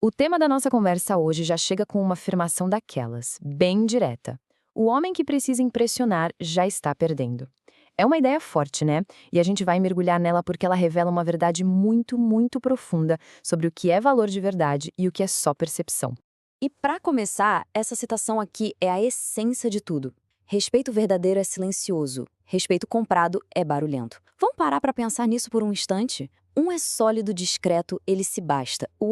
O tema da nossa conversa hoje já chega com uma afirmação daquelas, bem direta. O homem que precisa impressionar já está perdendo. É uma ideia forte, né? E a gente vai mergulhar nela porque ela revela uma verdade muito, muito profunda sobre o que é valor de verdade e o que é só percepção. E para começar, essa citação aqui é a essência de tudo. Respeito verdadeiro é silencioso, respeito comprado é barulhento. Vamos parar para pensar nisso por um instante? Um é sólido, discreto, ele se basta. O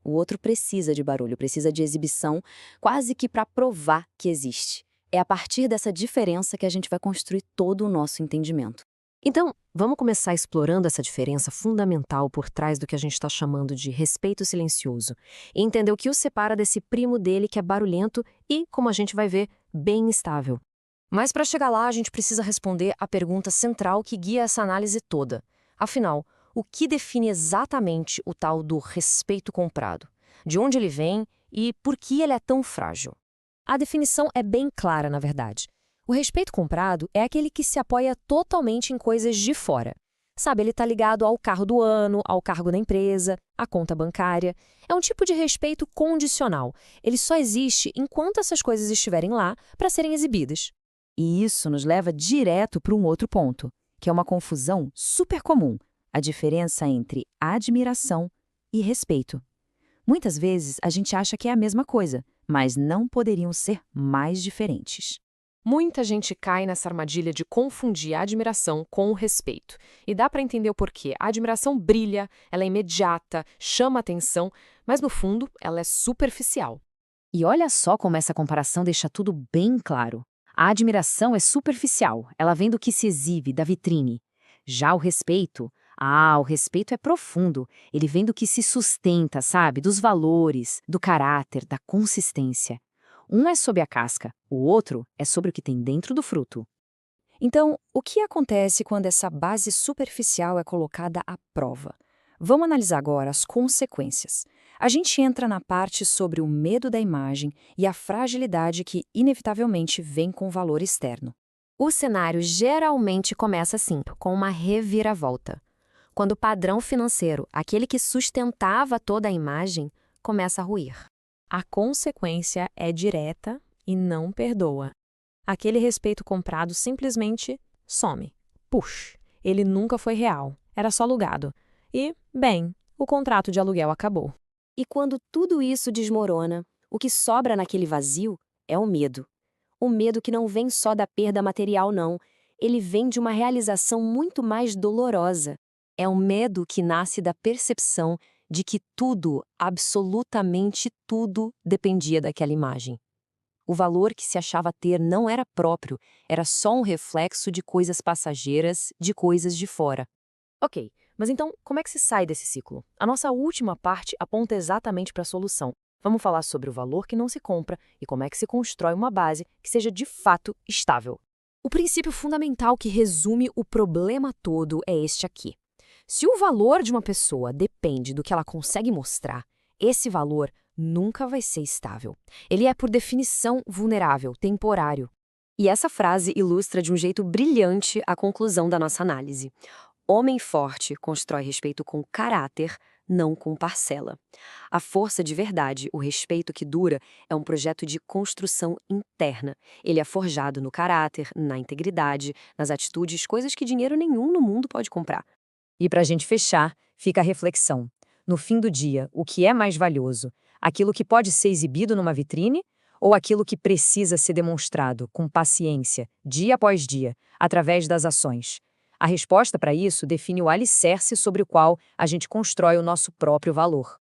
outro precisa de barulho, precisa de exibição, quase que para provar que existe. É a partir dessa diferença que a gente vai construir todo o nosso entendimento. Então, vamos começar explorando essa diferença fundamental por trás do que a gente está chamando de respeito silencioso e entender o que o separa desse primo dele que é barulhento e, como a gente vai ver, bem instável. Mas para chegar lá, a gente precisa responder a pergunta central que guia essa análise toda. Afinal, o que define exatamente o tal do respeito comprado? De onde ele vem e por que ele é tão frágil? A definição é bem clara, na verdade. O respeito comprado é aquele que se apoia totalmente em coisas de fora. Sabe, ele está ligado ao carro do ano, ao cargo da empresa, à conta bancária. É um tipo de respeito condicional. Ele só existe enquanto essas coisas estiverem lá para serem exibidas. E isso nos leva direto para um outro ponto, que é uma confusão super comum: a diferença entre admiração e respeito. Muitas vezes a gente acha que é a mesma coisa, mas não poderiam ser mais diferentes. Muita gente cai nessa armadilha de confundir a admiração com o respeito. E dá para entender o porquê. A admiração brilha, ela é imediata, chama atenção, mas no fundo ela é superficial. E olha só como essa comparação deixa tudo bem claro. A admiração é superficial, ela vem do que se exibe, da vitrine. Já o respeito é profundo, ele vem do que se sustenta, sabe? Dos valores, do caráter, da consistência. Um é sobre a casca, o outro é sobre o que tem dentro do fruto. Então, o que acontece quando essa base superficial é colocada à prova? Vamos analisar agora as consequências. A gente entra na parte sobre o medo da imagem e a fragilidade que, inevitavelmente, vem com o valor externo. O cenário geralmente começa assim, com uma reviravolta. Quando o padrão financeiro, aquele que sustentava toda a imagem, começa a ruir. A consequência é direta e não perdoa. Aquele respeito comprado simplesmente some. Puxa, ele nunca foi real, era só alugado. E, bem, o contrato de aluguel acabou. E quando tudo isso desmorona, o que sobra naquele vazio é o medo. O medo que não vem só da perda material, não. Ele vem de uma realização muito mais dolorosa. É um medo que nasce da percepção de que tudo, absolutamente tudo, dependia daquela imagem. O valor que se achava ter não era próprio, era só um reflexo de coisas passageiras, de coisas de fora. Ok, mas então como é que se sai desse ciclo? A nossa última parte aponta exatamente para a solução. Vamos falar sobre o valor que não se compra e como é que se constrói uma base que seja de fato estável. O princípio fundamental que resume o problema todo é este aqui. Se o valor de uma pessoa depende do que ela consegue mostrar, esse valor nunca vai ser estável. Ele é, por definição, vulnerável, temporário. E essa frase ilustra de um jeito brilhante a conclusão da nossa análise. Homem forte constrói respeito com caráter, não com parcela. A força de verdade, o respeito que dura, é um projeto de construção interna. Ele é forjado no caráter, na integridade, nas atitudes, coisas que dinheiro nenhum no mundo pode comprar. E para a gente fechar, fica a reflexão. No fim do dia, o que é mais valioso? Aquilo que pode ser exibido numa vitrine ou aquilo que precisa ser demonstrado com paciência, dia após dia, através das ações? A resposta para isso define o alicerce sobre o qual a gente constrói o nosso próprio valor.